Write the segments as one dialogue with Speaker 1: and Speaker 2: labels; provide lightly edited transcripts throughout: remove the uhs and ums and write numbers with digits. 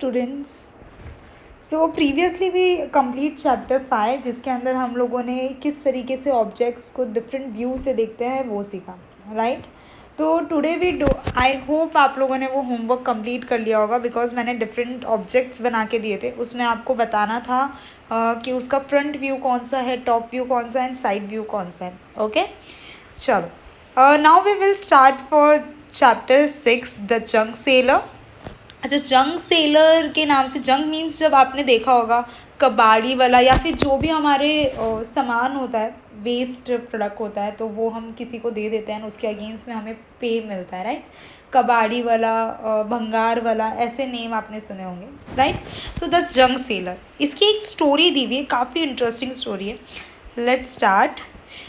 Speaker 1: Students. So previously we complete chapter 5 जिसके अंदर हम लोगों ने किस तरीके से ऑब्जेक्ट्स को डिफरेंट व्यू से देखते हैं वो सीखा, राइट। तो today we do, I hope आप लोगों ने वो होमवर्क कंप्लीट कर लिया होगा, बिकॉज मैंने डिफरेंट ऑब्जेक्ट्स बना के दिए थे। उसमें आपको बताना था कि उसका फ्रंट व्यू कौन सा है, टॉप व्यू कौन सा है एंड साइड व्यू कौन सा है। ओके, चलो now we will start for chapter 6 the junk seller. अच्छा, जंक सेलर के नाम से, जंक मीन्स जब आपने देखा होगा कबाड़ी वाला या फिर जो भी हमारे सामान होता है, वेस्ट प्रोडक्ट होता है, तो वो हम किसी को दे देते हैं, उसके अगेंस्ट में हमें पे मिलता है, राइट। कबाड़ी वाला, भंगार वाला, ऐसे नेम आपने सुने होंगे, राइट। तो द जंक सेलर, इसकी एक स्टोरी दी हुई है, काफ़ी इंटरेस्टिंग स्टोरी है। Let's start.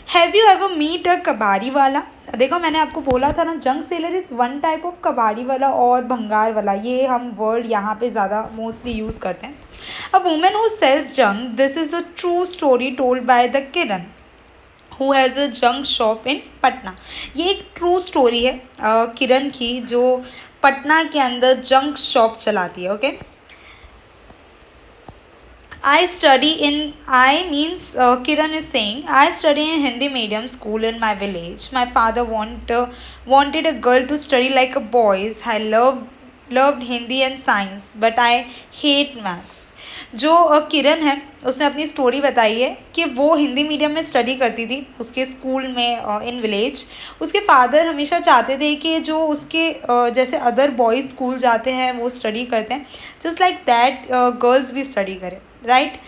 Speaker 1: Have you ever meet a कबाड़ी वाला? देखो, मैंने आपको बोला था ना, junk seller is one type of कबाड़ी वाला और भंगार वाला, ये हम वर्ड यहाँ पे ज़्यादा मोस्टली यूज़ करते हैं। A women who sells junk, this is a true story told by the Kiran who has a junk shop in Patna. ये एक ट्रू स्टोरी है किरण की, जो पटना के अंदर जंक शॉप चलाती है। Okay, I study in, I means Kiran is saying, I study in Hindi medium school in my village. My father wanted a girl to study like a boys. I loved Hindi and science, but I hate maths. जो किरण है, उसने अपनी story बताई है कि वो Hindi medium में study करती थी उसके स्कूल में इन विलेज। उसके फादर हमेशा चाहते थे कि जो उसके जैसे अदर बॉयज़ स्कूल जाते हैं वो स्टडी करते हैं, जस्ट लाइक दैट गर्ल्स भी स्टडी करें, राइट।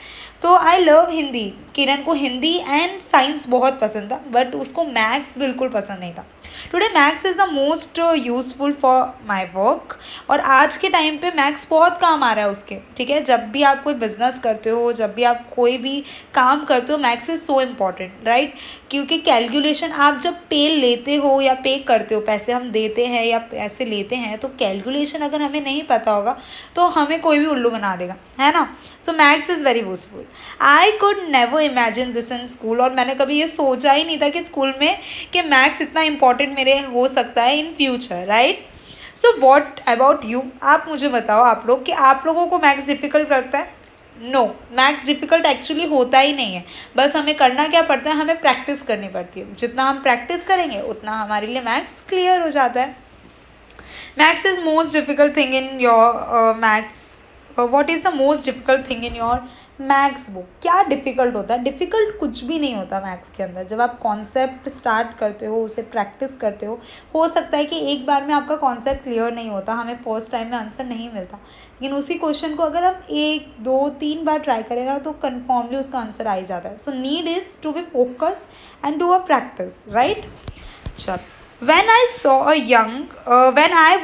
Speaker 1: तो आई लव हिंदी, किरण को हिंदी एंड साइंस बहुत पसंद था, बट उसको मैथ्स बिल्कुल पसंद नहीं था। Today maths is the most useful for my work, और आज के टाइम पे मैथ्स बहुत काम आ रहा है उसके, ठीक है। जब भी आप कोई बिजनेस करते हो, जब भी आप कोई भी काम करते हो, maths is so important, right. क्योंकि कैलकुलेशन, आप जब पे लेते हो या पे करते हो, पैसे हम देते हैं या पैसे लेते हैं, तो कैलकुलेशन अगर हमें नहीं पता होगा तो हमें कोई भी उल्लू बना देगा, है ना। सो maths is very useful. I could never imagine this in school, और मैंने कभी ये सोचा ही नहीं था कि स्कूल में कि मैथ्स इतना इंपॉर्टेंट मेरे हो सकता है in future, right. So what about you, आप मुझे बताओ, आप लोग, कि आप लोगों को मैथ्स डिफ़िकल्ट लगता है? नो, मैथ्स डिफ़िकल्ट एक्चुअली होता ही नहीं है। बस हमें करना क्या पड़ता है, हमें प्रैक्टिस करनी पड़ती है। जितना हम प्रैक्टिस करेंगे उतना हमारे लिए मैथ्स क्लियर हो जाता है। Maths is most difficult thing in your maths, what is the most difficult thing in your maths book? क्या डिफ़िकल्ट होता है? डिफ़िकल्ट कुछ भी नहीं होता मैथ्स के अंदर। जब आप कॉन्सेप्ट स्टार्ट करते हो, उसे प्रैक्टिस करते हो सकता है कि एक बार में आपका कॉन्सेप्ट क्लियर नहीं होता, हमें फर्स्ट टाइम में आंसर नहीं मिलता, लेकिन उसी क्वेश्चन को अगर हम 1, 2, 3 बार ट्राई करें ना, तो कन्फर्मली उसका आंसर आ ही जाता है। So need is to be focus and do a practice, right. चल, when I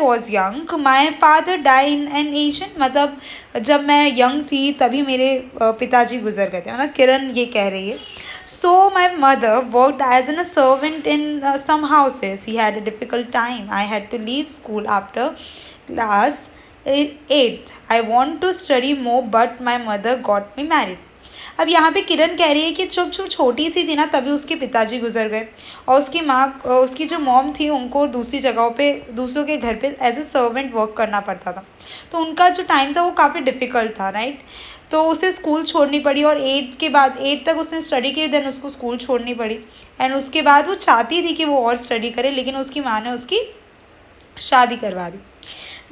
Speaker 1: was young, my father died in an Asian, मतलब जब मैं यंग थी तभी मेरे पिताजी गुजर गए थे, मतलब किरण ये कह रही है। So my mother worked as a servant in some houses. He had a difficult time. I had to leave school after class 8th. I want to study more, but my mother got me married. अब यहाँ पे किरण कह रही है कि जब छोटी सी थी ना, तभी उसके पिताजी गुजर गए, और उसकी माँ, उसकी जो मॉम थी, उनको दूसरी जगहों पे, दूसरों के घर पे एज ए सर्वेंट वर्क करना पड़ता था, तो उनका जो टाइम था वो काफ़ी डिफ़िकल्ट था, राइट। तो उसे स्कूल छोड़नी पड़ी, और 8 के बाद 8 तक उसने स्टडी की, देन उसको स्कूल छोड़नी पड़ी, एंड उसके बाद वो चाहती थी कि वो और स्टडी करे, लेकिन उसकी माँ ने उसकी शादी करवा दी।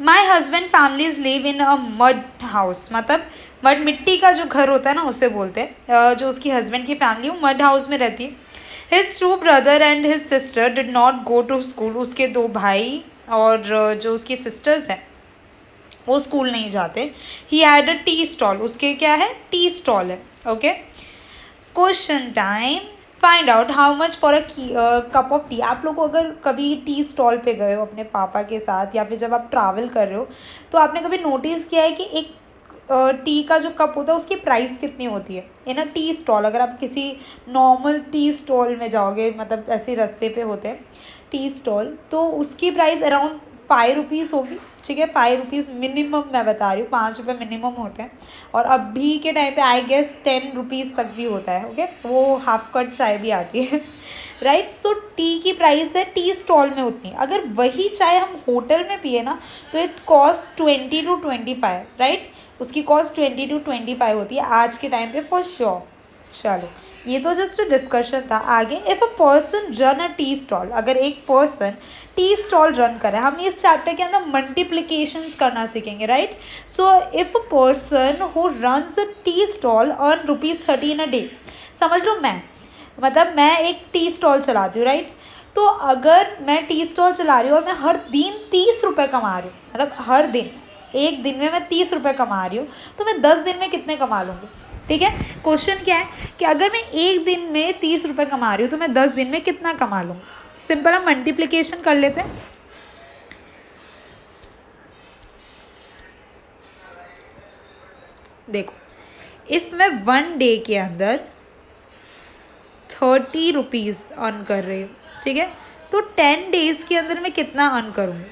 Speaker 1: My husband families live in a mud house, मतलब मड, मिट्टी का जो घर होता है ना, उसे बोलते हैं। जो उसकी हस्बैंड की फैमिली वो मड हाउस में रहती है। His 2 brother and his sister did not go to school, उसके 2 भाई और जो उसकी सिस्टर्स हैं वो स्कूल नहीं जाते। He had a tea stall, उसके क्या है, टी स्टॉल है। Okay, question time. Find out how much for a cup of T. आप लोग अगर कभी टी स्टॉल पे गए हो अपने पापा के साथ, या फिर जब आप ट्रैवल कर रहे हो, तो आपने कभी नोटिस किया है कि एक टी का जो कप होता है उसकी प्राइस कितनी होती है इन अ टी स्टॉल? अगर आप किसी नॉर्मल टी स्टॉल में जाओगे, मतलब ऐसे रास्ते पे होते हैं टी स्टॉल, तो उसकी प्राइस अराउंड ₹5 होगी, ठीक है। ₹5 मिनिमम, मैं बता रही हूँ, ₹5 मिनिमम होते हैं। और अभी के टाइम पे आई गेस ₹10 तक भी होता है, ओके। वो हाफ कट चाय भी आती है राइट। सो टी की प्राइस है टी स्टॉल में उतनी। अगर वही चाय हम होटल में पिए ना तो इट कॉस्ट 20 to 25, राइट। उसकी कॉस्ट 20 to 25 होती है आज के टाइम पे फॉर श्योर। चलो, ये तो जस्ट डिस्कशन था। आगे, if a person run a tea stall, अगर एक पर्सन टी स्टॉल रन करे, हम इस चैप्टर के अंदर मल्टीप्लिकेशंस करना सीखेंगे, right. So if a person who runs a tea stall earn ₹30 in a day. समझ लो, मैं एक टी स्टॉल चलाती हूँ, राइट। तो अगर मैं टी स्टॉल चला रही हूँ और मैं हर दिन ₹30 कमा रही हूँ, मतलब हर दिन, एक दिन में मैं ₹30 कमा रही हूँ, तो मैं 10 दिन में कितने कमा लूँगी, ठीक है। क्वेश्चन क्या है कि अगर मैं एक दिन में ₹30 कमा रही हूँ तो मैं 10 दिन में कितना कमा लूँगी। सिंपल, हम मल्टीप्लिकेशन कर लेते हैं। देखो, इफ़ मैं 1 डे के अंदर ₹30 अर्न कर रही हूँ, ठीक है, तो 10 डेज़ के अंदर मैं कितना अर्न करूँगी।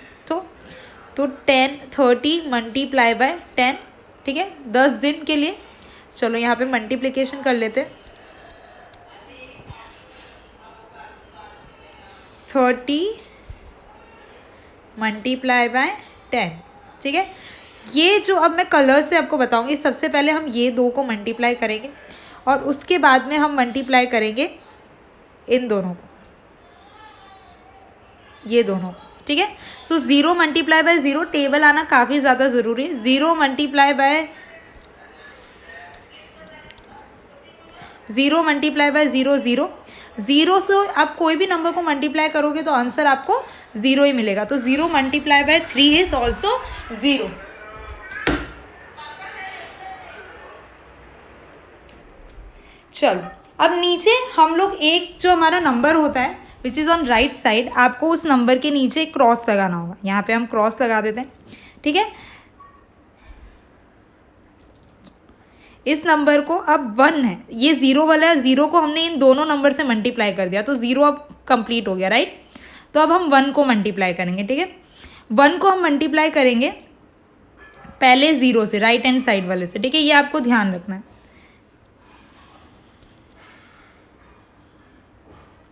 Speaker 1: तो 30 मल्टीप्लाई बाय 10, ठीक है, 10 दिन के लिए। चलो यहाँ पे मल्टीप्लिकेशन कर लेते हैं। 30 मल्टीप्लाई बाय 10, ठीक है। ये जो अब मैं कलर से आपको बताऊंगी, सबसे पहले हम ये दो को मल्टीप्लाई करेंगे और उसके बाद में हम मल्टीप्लाई करेंगे इन दोनों को, ये दोनों, ठीक है। सो 0 मल्टीप्लाई बाय 0, टेबल आना काफ़ी ज़्यादा ज़रूरी है। 0 मल्टीप्लाई बाय 0 0, 0 से आप कोई भी नंबर को मल्टीप्लाई करोगे तो आंसर आपको 0 ही मिलेगा। तो 0 मल्टीप्लाई बाय 3 इज ऑल्सो 0। चलो, अब नीचे हम लोग एक जो हमारा नंबर होता है which is on right side, आपको उस नंबर के नीचे क्रॉस लगाना होगा। यहाँ पे हम क्रॉस लगा देते हैं, ठीक है। इस नंबर को अब 1 है, ये 0 वाला है, 0 को हमने इन दोनों नंबर से मल्टीप्लाई कर दिया तो 0 अब कंप्लीट हो गया, राइट। तो अब हम 1 को मल्टीप्लाई करेंगे, ठीक है। 1 को हम मल्टीप्लाई करेंगे पहले 0 से, राइट हैंड साइड वाले से, ठीक है, ये आपको ध्यान रखना है।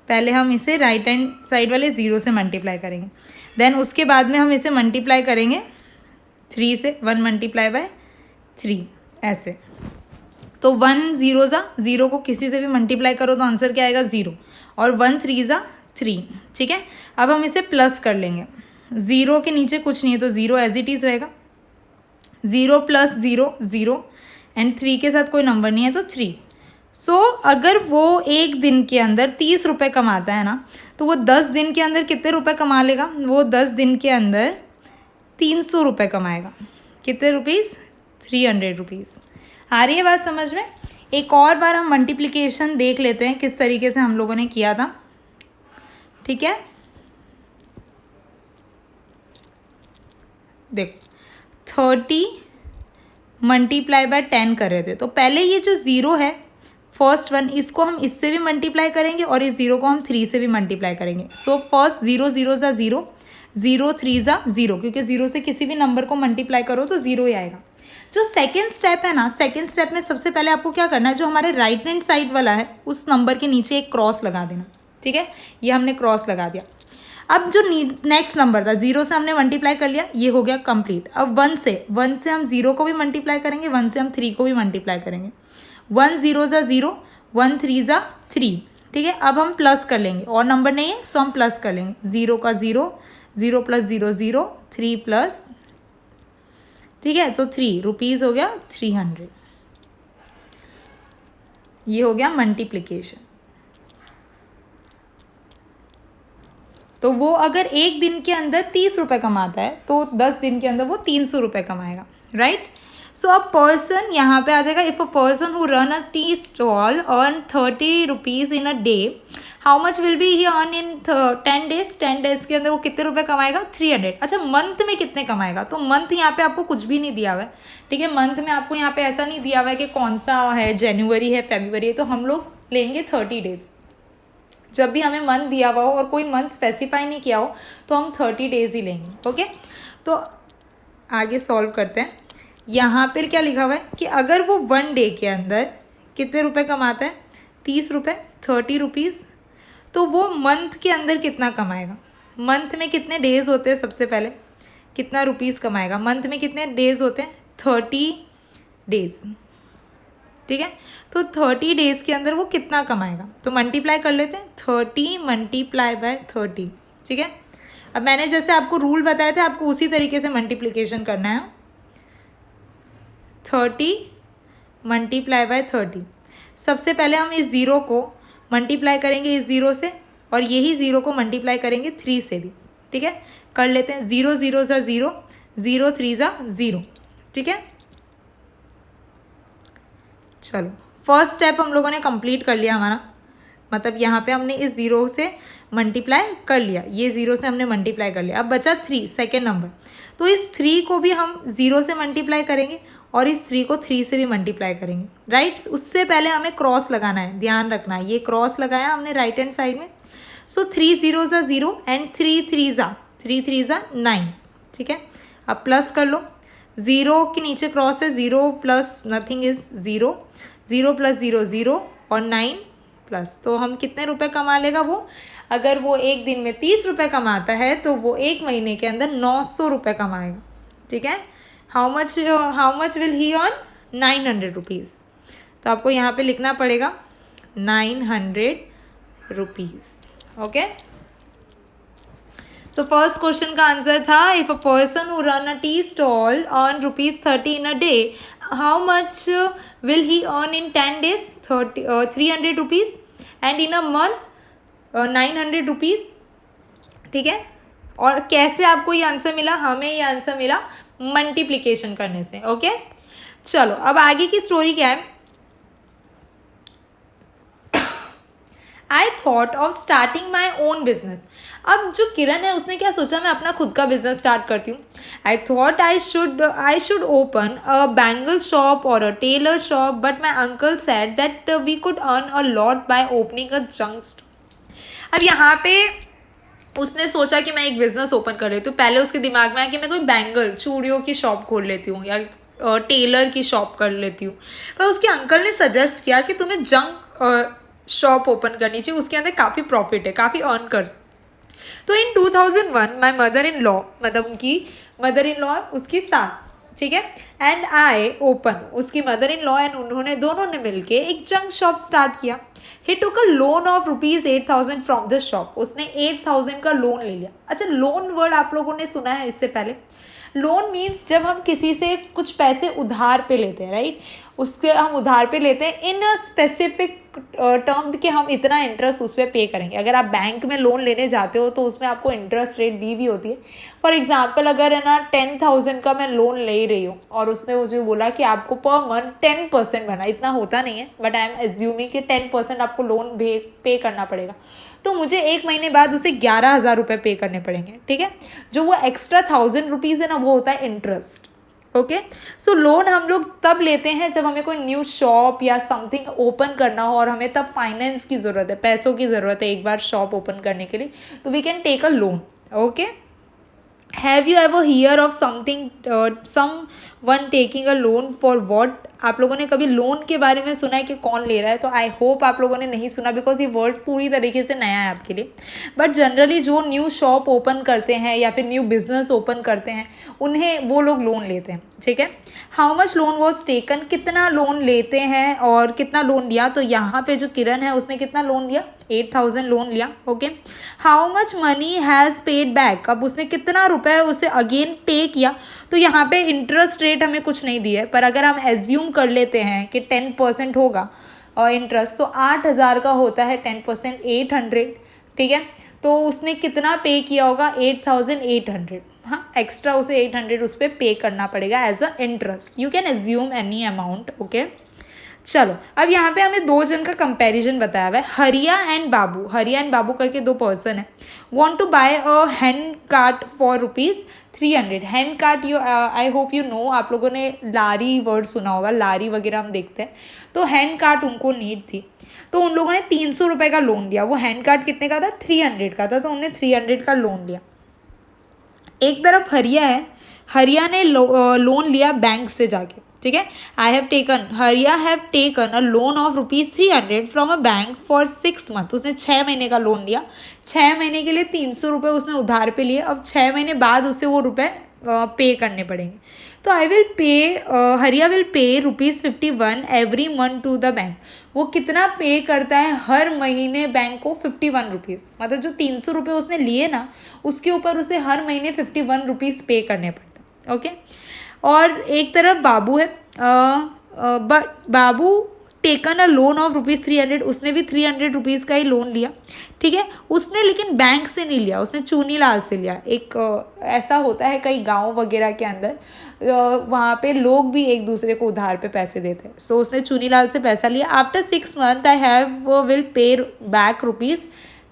Speaker 1: पहले हम इसे राइट हैंड साइड वाले 0 से मल्टीप्लाई करेंगे, देन उसके बाद में हम इसे मल्टीप्लाई करेंगे 3 से, 1 मल्टीप्लाई बाय 3, ऐसे। तो 1 0 ज़ा 0 को किसी से भी मल्टीप्लाई करो तो आंसर क्या आएगा 0, और 1 3 ज़ा 3, ठीक है। अब हम इसे प्लस कर लेंगे, 0 के नीचे कुछ नहीं है तो 0 एज इट इज़ रहेगा। 0 प्लस 0 0, एंड 3 के साथ कोई नंबर नहीं है तो 3। सो अगर वो एक दिन के अंदर ₹30 कमाता है ना, तो वो 10 दिन के अंदर कितने रुपए कमा लेगा। वो 10 दिन के अंदर ₹300 कमाएगा। कितने रुपीज़, ₹300। आ रही है बात समझ में। एक और बार हम मल्टीप्लिकेशन देख लेते हैं किस तरीके से हम लोगों ने किया था, ठीक है। देखो, 30 मल्टीप्लाई बाय 10 कर रहे थे, तो पहले ये जो 0 है फर्स्ट वन, इसको हम इससे भी मल्टीप्लाई करेंगे और इस 0 को हम 3 से भी मल्टीप्लाई करेंगे। सो फर्स्ट 0 0 ज़ा 0, 0 3 ज़ा 0, क्योंकि 0 से किसी भी नंबर को मल्टीप्लाई करो तो 0 ही आएगा। जो सेकेंड स्टेप है ना, सेकेंड स्टेप में सबसे पहले आपको क्या करना है, जो हमारे राइट हैंड साइड वाला है उस नंबर के नीचे एक क्रॉस लगा देना, ठीक है। ये हमने क्रॉस लगा दिया। अब जो नेक्स्ट नंबर था 0 से हमने मल्टीप्लाई कर लिया, ये हो गया कंप्लीट। अब 1 से हम 0 को भी मल्टीप्लाई करेंगे, 1 से हम 3 को भी मल्टीप्लाई करेंगे। 1 0 ज़ा 0, 1 3 ज़ा 3, ठीक है। अब हम प्लस कर लेंगे, और नंबर नहीं है सो हम प्लस कर लेंगे। 0 का 0, 0 प्लस 0 0, 3 प्लस, ठीक है, तो 3 रुपीज़ हो गया 300। ये हो गया मल्टीप्लिकेशन। तो वो अगर एक दिन के अंदर ₹30 कमाता है तो 10 दिन के अंदर वो ₹300 कमाएगा, राइट। सो अ पर्सन यहाँ पे आ जाएगा, if a person who run a tea stall earn ₹30 in a day, how much will be he earn in 10 days. 10 days के अंदर वो कितने रुपए कमाएगा, 300। अच्छा, मंथ में कितने कमाएगा, तो मंथ यहाँ पे आपको कुछ भी नहीं दिया हुआ है, ठीक है। मंथ में आपको यहाँ पे ऐसा नहीं दिया हुआ है कि कौन सा है, जनवरी है, फरवरी है, तो हम लोग लेंगे 30 डेज। जब भी हमें मंथ दिया हुआ हो और कोई मंथ स्पेसिफाई नहीं किया हो तो हम 30 डेज ही लेंगे। ओके, तो आगे सॉल्व करते हैं। यहाँ पर क्या लिखा हुआ है कि अगर वो 1 डे के अंदर कितने रुपए कमाता है, 30 रुपये, 30 रुपीज़, तो वो मंथ के अंदर कितना कमाएगा। मंथ में कितने डेज होते हैं, सबसे पहले कितना रुपीज़ कमाएगा। मंथ में कितने डेज होते हैं, 30 डेज, ठीक है। तो 30 डेज के अंदर वो कितना कमाएगा, तो मल्टीप्लाई कर लेते हैं, 30 मल्टीप्लाई बाय 30, ठीक है। अब मैंने जैसे आपको रूल बताया था, आपको उसी तरीके से मल्टीप्लिकेशन करना है। 30 मल्टीप्लाई बाय 30, सबसे पहले हम इस ज़ीरो को मल्टीप्लाई करेंगे इस ज़ीरो से, और यही ज़ीरो को मल्टीप्लाई करेंगे 3 से भी, ठीक है। कर लेते हैं, 0 0 ज़ा 0, 0 3 ज़ा 0, ठीक है। चलो फर्स्ट स्टेप हम लोगों ने कंप्लीट कर लिया हमारा, मतलब यहाँ पे हमने इस ज़ीरो से मल्टीप्लाई कर लिया, ये ज़ीरो से हमने मल्टीप्लाई कर लिया। अब बचा 3, सेकेंड नंबर, तो इस 3 को भी हम 0 से मल्टीप्लाई करेंगे और इस 3 को 3 से भी मल्टीप्लाई करेंगे, राइट। उससे पहले हमें क्रॉस लगाना है, ध्यान रखना है, ये क्रॉस लगाया हमने राइट हैंड साइड में। सो 3 0 ज़ा 0 एंड 3 3 ज़ा 9, ठीक है। अब प्लस कर लो, 0 के नीचे क्रॉस है, 0 प्लस नथिंग इज 0, 0 प्लस 0 0 और 9 प्लस, तो हम कितने रुपए कमा लेगा वो। अगर वो एक दिन में 30 रुपये कमाता है तो वो एक महीने के अंदर 900 रुपये कमाएगा, ठीक है। How much will he earn, 900 rupees. तो आपको यहाँ पे लिखना पड़ेगा 900 rupees. Okay, so first question का आंसर था, if a person who run a tea stall earn ₹30 in a day, how much will he earn in 10 days, 300 rupees, and in a month 900 rupees, ठीक है। और कैसे आपको ये answer मिला, हमें ये आंसर मिला मल्टीप्लिकेशन करने से। ओके, चलो अब आगे की स्टोरी क्या है। I thought of starting my own business. अब जो किरण है उसने क्या सोचा, मैं अपना खुद का बिजनेस स्टार्ट करती हूँ। I thought I should open a bangle shop और a tailor shop, but my uncle said that we could earn a lot by opening a junk store. अब यहाँ पे उसने सोचा कि मैं एक बिजनेस ओपन कर लेती हूँ। पहले उसके दिमाग में आया कि मैं कोई बैंगल चूड़ियों की शॉप खोल लेती हूँ या टेलर की शॉप कर लेती हूँ, पर उसके अंकल ने सजेस्ट किया कि तुम्हें जंक शॉप ओपन करनी चाहिए, उसके अंदर काफ़ी प्रॉफिट है, काफ़ी अर्न कर। तो इन 2001 माई मदर इन लॉ, मतलब उनकी मदर इन लॉ उसकी सास, ठीक है, एंड आई ओपन, उसकी मदर इन लॉ एंड उन्होंने दोनों ने मिलके एक जंक शॉप स्टार्ट किया। He took a loan of ₹8,000 from the shop, उसने 8,000 का लोन ले लिया। अच्छा, लोन वर्ड आप लोगों ने सुना है इससे पहले। लोन मीन्स जब हम किसी से कुछ पैसे उधार पे लेते हैं, राइट, उसके हम उधार पे लेते हैं इन अ स्पेसिफिक टर्म कि हम इतना इंटरेस्ट उस पर पे करेंगे। अगर आप बैंक में लोन लेने जाते हो तो उसमें आपको इंटरेस्ट रेट दी भी होती है। फॉर एग्जांपल, अगर है ना 10,000 का मैं लोन ले रही हूँ और उसने मुझे बोला कि आपको पर मंथ 10% भरना, इतना होता नहीं है बट आई एम एज्यूमिंग कि 10% आपको लोन पे करना पड़ेगा, तो मुझे एक महीने बाद उसे 11,000 रुपये पे करने पड़ेंगे, ठीक है। जो वो एक्स्ट्रा 1,000 रुपीज़ है ना, वो होता है इंटरेस्ट। ओके, सो लोन हम लोग तब लेते हैं जब हमें कोई न्यू शॉप या समथिंग ओपन करना हो और हमें तब फाइनेंस की ज़रूरत है, पैसों की ज़रूरत है एक बार शॉप ओपन करने के लिए, तो we can take a loan. Okay, have you ever hear of something some one taking a loan for what? आप लोगों ने कभी लोन के बारे में सुना है कि कौन ले रहा है? तो आई होप आप लोगों ने नहीं सुना, बिकॉज ये वर्ड पूरी तरीके से नया है आपके लिए। बट जनरली जो न्यू शॉप ओपन करते हैं या फिर न्यू बिजनेस ओपन करते हैं, उन्हें वो लोग लोन लेते हैं, ठीक है। How much loan was taken, कितना लोन लेते हैं और कितना लोन लिया? तो यहाँ पे जो किरण है उसने कितना लोन लिया? 8,000 लोन लिया। Okay, how much money has paid back, अब उसने कितना रुपए उसे अगेन पे किया? तो यहाँ पे इंटरेस्ट रेट हमें कुछ नहीं दिया है, पर अगर हम एज्यूम कर लेते हैं कि 10% होगा और इंटरेस्ट, तो 8,000 का होता है 10%, 800, ठीक है। तो उसने कितना पे किया होगा? 8,800। हाँ, एक्स्ट्रा उसे 800 उस पर पे करना पड़ेगा as a interest. You can assume any amount. Okay, चलो अब यहाँ पे हमें दो जन का कंपैरिजन बताया हुआ है, हरिया एंड बाबू। हरिया एंड बाबू करके दो पर्सन है। Want to buy a hand cart for 300. Hand cart, you I hope you know, आप लोगों ने लारी वर्ड सुना होगा, लारी वगैरह हम देखते हैं, तो हैंड कार्ट उनको नीड थी, तो उन लोगों ने 300 रुपये का लोन लिया. वो हैंड कार्ट कितने का था? 300 का था, तो उन्होंने 300 का लोन लिया. एक तरफ हरिया है, हरिया ने लोन लिया बैंक से जाके, ठीक है. हरिया have taken a loan of ₹300 from a bank for 6 month. उसने 6 महीने का लोन लिया. 6 महीने के लिए 300 रुपये उसने उधार पे लिए. अब 6 महीने बाद उसे वो रुपये पे करने पड़ेंगे. तो हरिया will pay ₹51 every month to the bank. वो कितना पे करता है हर महीने बैंक को? ₹51. मतलब जो 300 रुपये उसने लिए ना, उसके ऊपर उसे हर महीने ₹51 पे करने पड़ते हैं. ओके. और एक तरफ बाबू है. बाबू टेकन अ लोन ऑफ ₹300. उसने भी ₹300 का ही लोन लिया, ठीक है. उसने लेकिन बैंक से नहीं लिया, उसने चूनीलाल से लिया. एक ऐसा होता है कई गांव वगैरह के अंदर, वहाँ पे लोग भी एक दूसरे को उधार पे पैसे देते हैं. सो उसने चूनीलाल से पैसा लिया. After 6 month I will pay back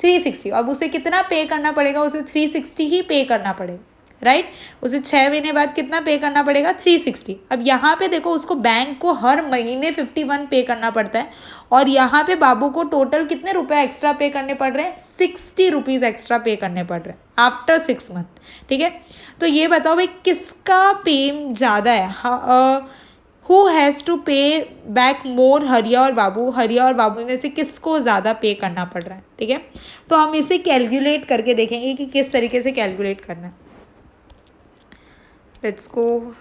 Speaker 1: ₹360. अब उसे कितना पे करना पड़ेगा? उसे 360 ही पे करना पड़ेगा, राइट. उसे 6 महीने बाद कितना पे करना पड़ेगा? 360. अब यहाँ पे देखो, उसको बैंक को हर महीने 51 पे करना पड़ता है, और यहाँ पे बाबू को टोटल कितने रुपए एक्स्ट्रा पे करने पड़ रहे हैं? ₹60 एक्स्ट्रा पे करने पड़ रहे हैं आफ्टर 6 मंथ, ठीक है. तो ये बताओ भाई, किसका पे ज़्यादा है? हु हैज़ टू पे बैक मोर, हरिया और बाबू? हरिया और बाबू में से किसको ज़्यादा पे करना पड़ रहा है, ठीक है. तो हम इसे कैलकुलेट करके देखेंगे कि किस तरीके से कैलकुलेट करना है. Let's go.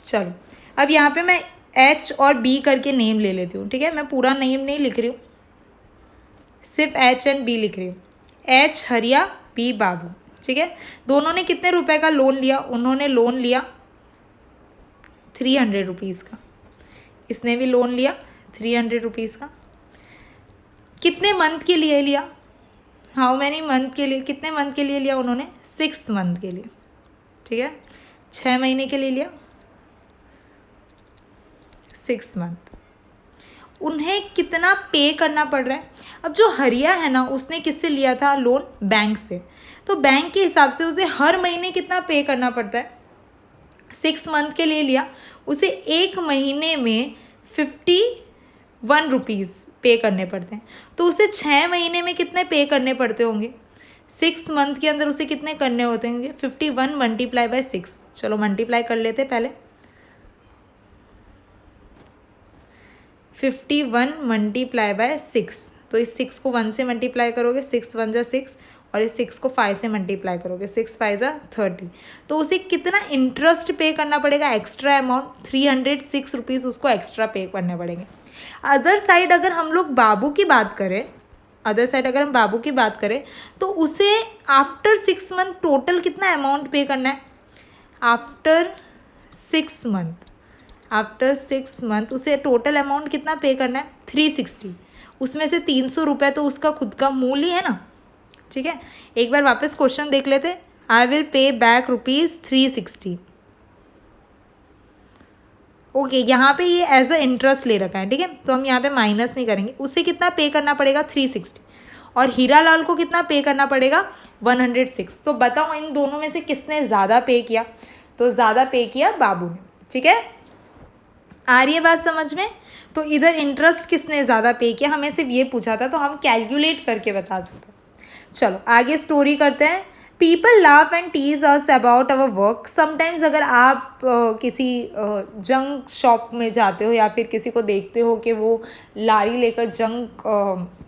Speaker 1: चलो, अब यहाँ पे मैं H और B करके नेम ले लेती हूँ, ठीक है. मैं पूरा नेम नहीं लिख रही हूँ, सिर्फ H एंड B लिख रही हूँ. H हरिया, B बाबू, ठीक है. दोनों ने कितने रुपए का लोन लिया? उन्होंने लोन लिया ₹300 का. इसने भी लोन लिया ₹300 का. कितने मंथ के लिए लिया? हाउ मैनी मंथ के लिए? कितने मंथ के लिए लिया उन्होंने? 6 मंथ के लिए, ठीक है. 6 महीने के लिए लिया, 6 मंथ. उन्हें कितना पे करना पड़ रहा है? अब जो हरिया है ना, उसने किससे लिया था लोन? बैंक से. तो बैंक के हिसाब से उसे हर महीने कितना पे करना पड़ता है? 6 मंथ के लिए लिया, उसे एक महीने में ₹51 पे करने पड़ते हैं. तो उसे 6 महीने में कितने पे करने पड़ते होंगे? 6 मंथ के अंदर उसे कितने करने होते होंगे? 51 मल्टीप्लाई बाय 6. चलो मल्टीप्लाई कर लेते पहले. 51 मल्टीप्लाई बाय 6. तो इस 6 को 1 से मल्टीप्लाई करोगे, 6 1 जा 6, और इस 6 को 5 से मल्टीप्लाई करोगे, 6 5 जा 30. तो उसे कितना इंटरेस्ट पे करना पड़ेगा? एक्स्ट्रा अमाउंट ₹306 उसको एक्स्ट्रा पे करने पड़ेंगे. अदर साइड अगर हम लोग बाबू की बात करें, तो उसे आफ्टर 6 मंथ टोटल कितना अमाउंट पे करना है? आफ्टर 6 मंथ उसे टोटल अमाउंट कितना पे करना है? 360. उसमें से 300 रुपये तो उसका खुद का मूल्य है ना, ठीक है. एक बार वापस क्वेश्चन देख लेते. I will pay back ₹360. Okay, यहाँ पे ये एज अ इंटरेस्ट ले रखा है, ठीक है. तो हम यहाँ पे माइनस नहीं करेंगे. उसे कितना पे करना पड़ेगा? 360. और हीरा लाल को कितना पे करना पड़ेगा? 106. तो बताओ इन दोनों में से किसने ज़्यादा पे किया? तो ज़्यादा पे किया बाबू ने, ठीक है. आ रही है बात समझ में? तो इधर इंटरेस्ट किसने ज़्यादा पे किया, हमें सिर्फ ये पूछा था, तो हम कैलकुलेट करके बता सकते हैं. चलो आगे स्टोरी करते हैं. People laugh and tease us about our work. Sometimes अगर आप किसी जंक शॉप में जाते हो या फिर किसी को देखते हो कि वो लारी लेकर जंक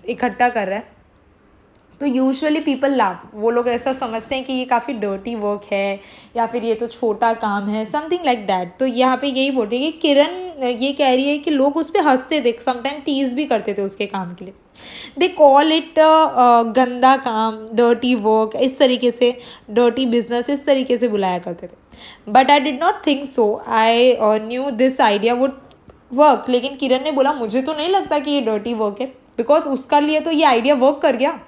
Speaker 1: इकट्ठा कर रहा है, तो यूजुअली पीपल लाफ. वो लोग ऐसा समझते हैं कि ये काफ़ी डर्टी वर्क है या फिर ये तो छोटा काम है, समथिंग लाइक दैट. तो यहाँ पे यही बोल रही है कि किरण ये कह रही है कि लोग उस पर हंसते थे, समटाइम टीज भी करते थे उसके काम के लिए. दे कॉल इट गंदा काम, डर्टी वर्क, इस तरीके से, डर्टी बिजनेस, इस तरीके से बुलाया करते थे. But I did not think so. I knew this idea would work. लेकिन किरण ने बोला मुझे तो नहीं लगता कि ये डर्टी वर्क है, बिकॉज उसका लिए तो ये आइडिया वर्क कर गया.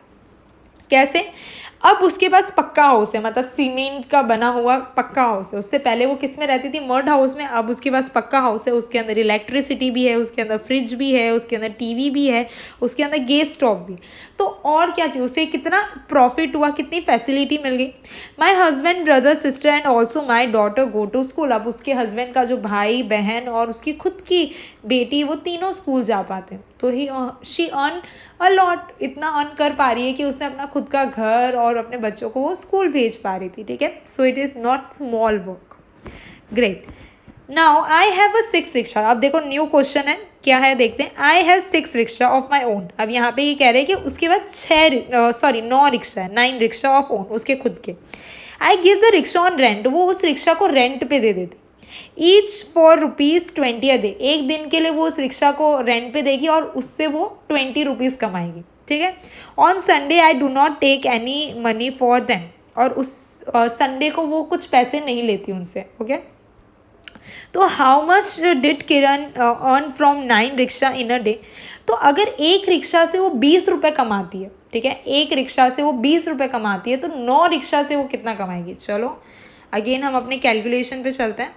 Speaker 1: कैसे? अब उसके पास पक्का हाउस है, मतलब सीमेंट का बना हुआ पक्का हाउस है। उससे पहले वो किस में रहती थी, मड हाउस में। अब उसके पास पक्का हाउस है, उसके अंदर इलेक्ट्रिसिटी भी है, उसके अंदर फ्रिज भी है, उसके अंदर टीवी भी है, उसके अंदर गैस स्टोव भी। तो और क्या चाहिए उसे, कितना प्रॉफिट हुआ, कितनी फैसिलिटी मिल गई। My husband, brother, sister and also my daughter go to school. अब उसके हस्बैंड का जो भाई बहन और उसकी खुद की बेटी, वो तीनों स्कूल जा पाते हैं। तो ही शी अर्न अ लॉट, इतना अर्न कर पा रही है कि उसने अपना खुद का घर और अपने बच्चों को वो स्कूल भेज पा रही थी। ठीक है, so it is not small work. Great. Now I have a 6 rickshaw. अब देखो न्यू क्वेश्चन है, क्या है देखते हैं। I have 6 rickshaw of my own. अब यहाँ पे ये कह रहे हैं कि उसके बाद 9 रिक्शा है, 9 रिक्शा ऑफ ओन, उसके खुद के। I give the rickshaw on rent. वो उस रिक्शा को रेंट पे दे देते, ईच फॉर ₹20 अ डे। एक दिन के लिए वो उस रिक्शा को रेंट पे देगी और उससे वो ₹20 कमाएगी। ठीक है। On Sunday I do not take any money for them. और उस संडे को वो कुछ पैसे नहीं लेती उनसे। ओके। तो how much did Kiran earn from 9 rickshaw in a day. तो अगर एक रिक्शा से वो 20 रुपये कमाती है, ठीक है, एक रिक्शा से वो 20 रुपये कमाती है, तो 9 रिक्शा से वो कितना कमाएगी। चलो अगेन हम अपने कैलकुलेशन पे चलते हैं।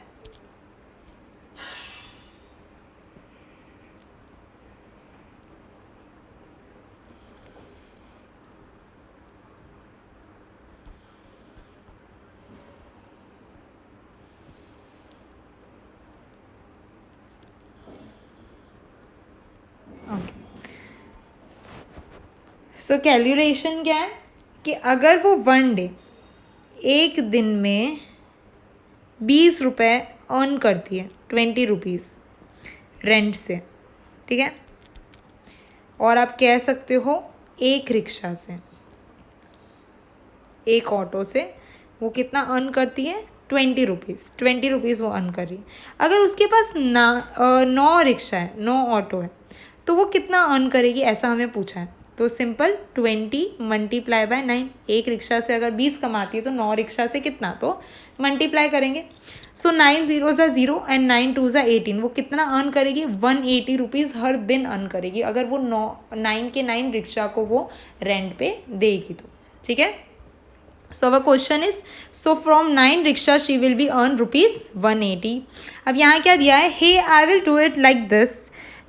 Speaker 1: सो कैलकुलेशन क्या है कि अगर वो 1 डे, एक दिन में 20 रुपये अर्न करती है, 20 रुपीज़ रेंट से, ठीक है, और आप कह सकते हो एक रिक्शा से, एक ऑटो से वो कितना अर्न करती है, 20 रुपीज़ वो अर्न कर रही है। अगर उसके पास 9 रिक्शा है, 9 ऑटो है, तो वो कितना अर्न करेगी, ऐसा हमें पूछा है। तो सिंपल 20 मल्टीप्लाई बाय 9। एक रिक्शा से अगर 20 कमाती है तो 9 रिक्शा से कितना, तो मल्टीप्लाई करेंगे। सो 9 0 0 एंड 9 2 18। वो कितना अर्न करेगी, 180 रुपीज़ हर दिन अर्न करेगी अगर वो 9 के 9 रिक्शा को वो रेंट पे देगी तो। ठीक है। So our question is, so from 9 rickshaw she will be earn ₹180। अब यहाँ क्या दिया है, hey I will do it like this,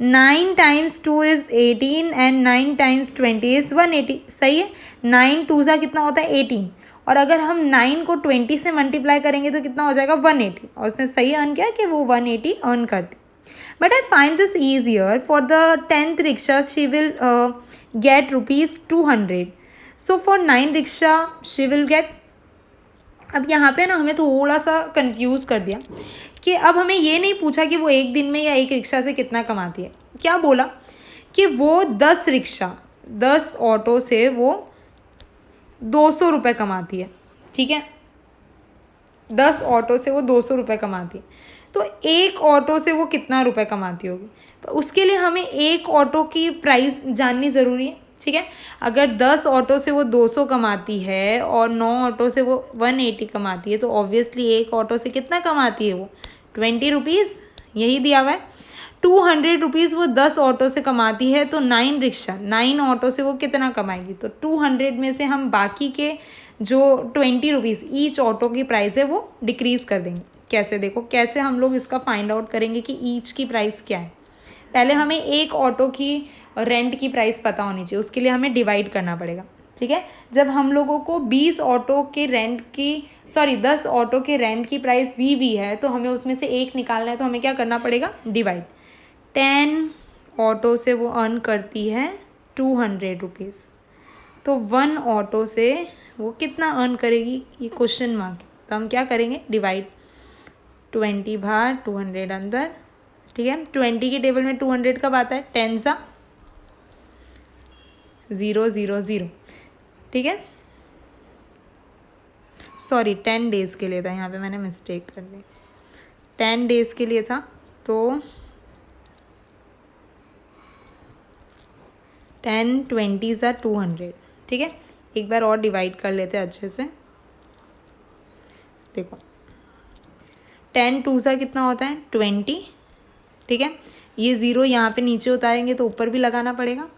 Speaker 1: 9 times 2 is 18 and 9 times 20 is 180। सही है। 9 2 सा कितना होता है, 18, और अगर हम 9 को 20 से मल्टीप्लाई करेंगे तो कितना हो जाएगा, 180। और उसने सही अर्न किया कि वो 180 अर्न करती। But I find this easier, for the 10th rickshaw she will get ₹200। So for 9 rickshaw she will get. अब यहाँ पे ना हमें थोड़ा सा कंफ्यूज कर दिया कि अब हमें ये नहीं पूछा कि वो एक दिन में या एक रिक्शा से कितना कमाती है। क्या बोला कि वो 10 रिक्शा, 10 ऑटो से वो 200 रुपये कमाती है। ठीक है, 10 ऑटो से वो 200 रुपये कमाती है, तो एक ऑटो से वो कितना रुपए कमाती होगी। तो उसके लिए हमें एक ऑटो की प्राइस जाननी ज़रूरी है। ठीक है, अगर 10 ऑटो से वो 200 कमाती है और 9 ऑटो से वो 180 कमाती है, तो ऑब्वियसली एक ऑटो से कितना कमाती है वो, 20 रुपीज़, यही दिया हुआ है। 200 रुपीज़ वो 10 ऑटो से कमाती है, तो 9 रिक्शा, 9 ऑटो से वो कितना कमाएगी। तो 200 में से हम बाकी के जो 20 रुपीज़ ईच ऑटो की प्राइस है वो डिक्रीज़ कर देंगे। कैसे, देखो कैसे हम लोग इसका फाइंड आउट करेंगे कि ईच की प्राइस क्या है। पहले हमें एक ऑटो की रेंट की प्राइस पता होनी चाहिए, उसके लिए हमें डिवाइड करना पड़ेगा। ठीक है, जब हम लोगों को 10 ऑटो के रेंट की प्राइस दी हुई है, तो हमें उसमें से एक निकालना है, तो हमें क्या करना पड़ेगा, डिवाइड। 10 ऑटो से वो अर्न करती है 200 रुपीज़, तो 1 ऑटो से वो कितना अर्न करेगी, ये क्वेश्चन मार्क। तो हम क्या करेंगे, डिवाइड, 20 बाहर 200 अंदर। ठीक है, 20 की टेबल में 200 कब आता है, 10 सा 0 0 0। ठीक है, सॉरी 10 डेज़ के लिए था, यहाँ पे मैंने मिस्टेक कर दी, 10 डेज़ के लिए था, तो 10 20 सा 200। ठीक है, एक बार और डिवाइड कर लेते हैं अच्छे से। देखो 10 2 सा कितना होता है, 20। ठीक है, ये 0 यहाँ पे नीचे उतारेंगे तो ऊपर भी लगाना पड़ेगा,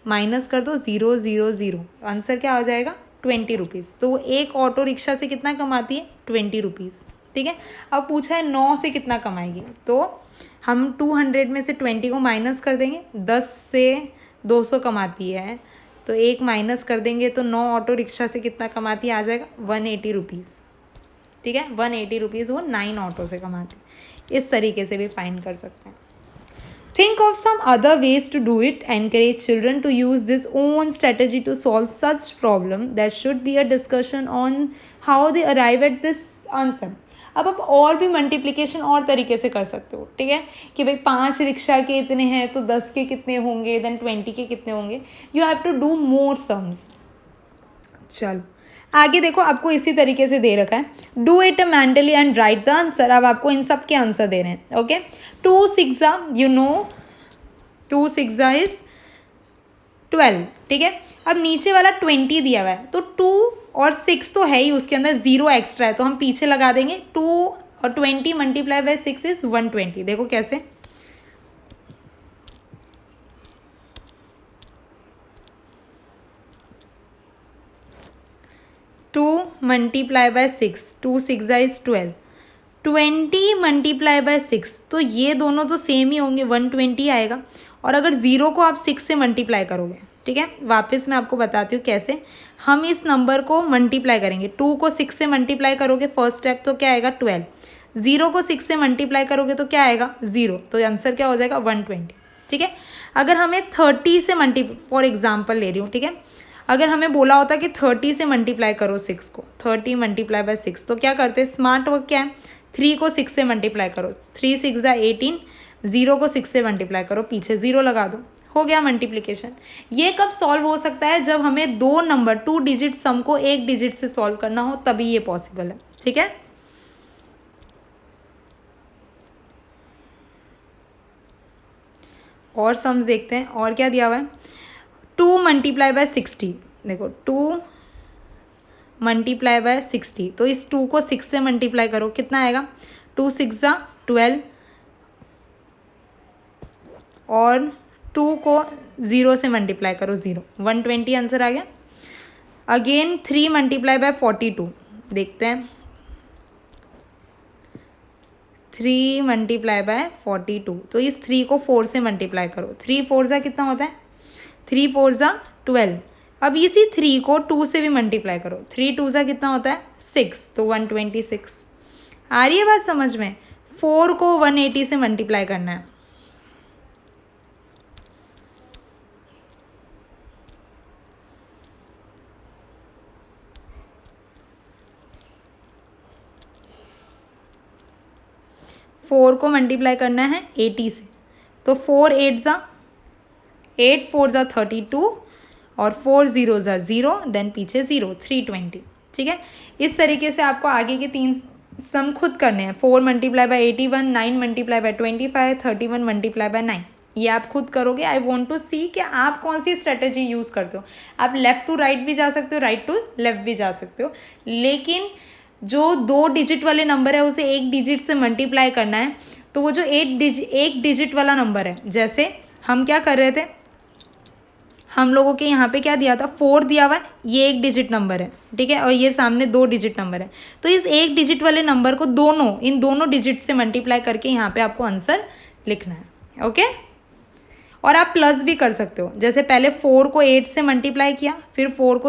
Speaker 1: माइनस कर दो, 0 0 0, आंसर क्या हो जाएगा, ₹20। तो वो एक ऑटो रिक्शा से कितना कमाती है? ₹20। ठीक है, अब पूछा है 9 से कितना कमाएगी, तो हम 200 में से 20 को माइनस कर देंगे। 10 से 200 कमाती है, तो एक माइनस कर देंगे, तो 9 ऑटो रिक्शा से कितना कमाती है? आ जाएगा ₹180। ठीक है, ₹180 वो 9 ऑटो से कमाती है। इस तरीके से भी फाइंड कर सकते हैं। Think of some other ways to do it. Encourage children to use this own strategy to solve such problem. There should be a discussion on how they arrive at this answer. अब आप और भी multiplication और तरीके से कर सकते हो। ठीक है, कि भाई 5 रिक्शा के इतने हैं तो 10 के कितने होंगे, देन 20 के कितने होंगे। You have to do more sums. चलो आगे देखो, आपको इसी तरीके से दे रखा है, do it mentally and right the answer. अब आपको इन सब के आंसर दे रहे हैं। Okay, 2 6 you know 2 6 is 12। ठीक है, अब नीचे वाला 20 दिया हुआ है, तो 2 और 6 तो है ही, उसके अंदर 0 एक्स्ट्रा है, तो हम पीछे लगा देंगे। 2 और 20 मल्टीप्लाई बाय 6 इज 120। देखो कैसे, 2 multiply by 6, 2 6 is 12, 20 multiply by 6, तो ये दोनों तो सेम ही होंगे, 120 आएगा। और अगर 0 को आप 6 से मल्टीप्लाई करोगे, ठीक है, वापस मैं आपको बताती हूँ कैसे हम इस नंबर को मल्टीप्लाई करेंगे। 2 को 6 से मल्टीप्लाई करोगे फर्स्ट स्टेप, तो क्या आएगा? 12। 0 को 6 से मल्टीप्लाई करोगे तो क्या आएगा? 0। तो आंसर क्या हो जाएगा? 120। ठीक है, अगर हमें 30 से फॉर एग्जाम्पल ले रही हूँ, ठीक है, अगर हमें बोला होता कि 30 से मल्टीप्लाई करो 6 को, 30 मल्टीप्लाई बाय 6, तो क्या करते? स्मार्ट वर्क क्या है? 3 को 6 से मल्टीप्लाई करो, 3 6 18, 0 को 6 से मल्टीप्लाई करो, पीछे 0 लगा दो, हो गया मल्टीप्लिकेशन। ये कब सॉल्व हो सकता है? जब हमें 2 नंबर 2 डिजिट सम को 1 डिजिट से सॉल्व करना हो, तभी ये पॉसिबल है। ठीक है, और सम्स देखते हैं, और क्या दिया हुआ है। 2 मल्टीप्लाई बाय 60, देखो 2 मल्टीप्लाई बाय 60, तो इस 2 को 6 से मल्टीप्लाई करो, कितना आएगा? 2 6 12, और 2 को 0 से मल्टीप्लाई करो, 0, 120 आंसर आ गया। अगेन 3 मल्टीप्लाई बाय 42, देखते हैं, 3 मल्टीप्लाई बाय 42, तो इस 3 को 4 से मल्टीप्लाई करो, 3 4 कितना होता है? 3 4 12। अब इसी 3 को 2 से भी मल्टीप्लाई करो, 3 2 कितना होता है? 6, तो 126। आ रही है बात समझ में? 4 को 180 से मल्टीप्लाई करना है, फोर को मल्टीप्लाई करना है 80 से, तो 4 8 8 4 32, और 4 0 0, देन पीछे 0, 320। ठीक है, इस तरीके से आपको आगे के 3 सम खुद करने हैं। 4 multiply by 81, 9 multiply by 25, 31 multiply by 9, ये आप खुद करोगे। आई वॉन्ट टू सी कि आप कौन सी स्ट्रेटेजी यूज़ करते हो। आप लेफ़्ट टू राइट भी जा सकते हो, राइट टू लेफ़्ट भी जा सकते हो, लेकिन जो 2 डिजिट वाले नंबर है उसे 1 डिजिट से मल्टीप्लाई करना है, तो वो जो 1 डिजिट वाला नंबर है, जैसे हम क्या कर रहे थे, हम लोगों के यहाँ पे क्या दिया था? 4 दिया हुआ है, ये 1 डिजिट नंबर है, ठीक है, और ये सामने 2 डिजिट नंबर है, तो इस 1 डिजिट वाले नंबर को इन दोनों डिजिट से मल्टीप्लाई करके यहाँ पे आपको आंसर लिखना है। ओके, और आप प्लस भी कर सकते हो, जैसे पहले 4 को 8 से मल्टीप्लाई किया, फिर 4 को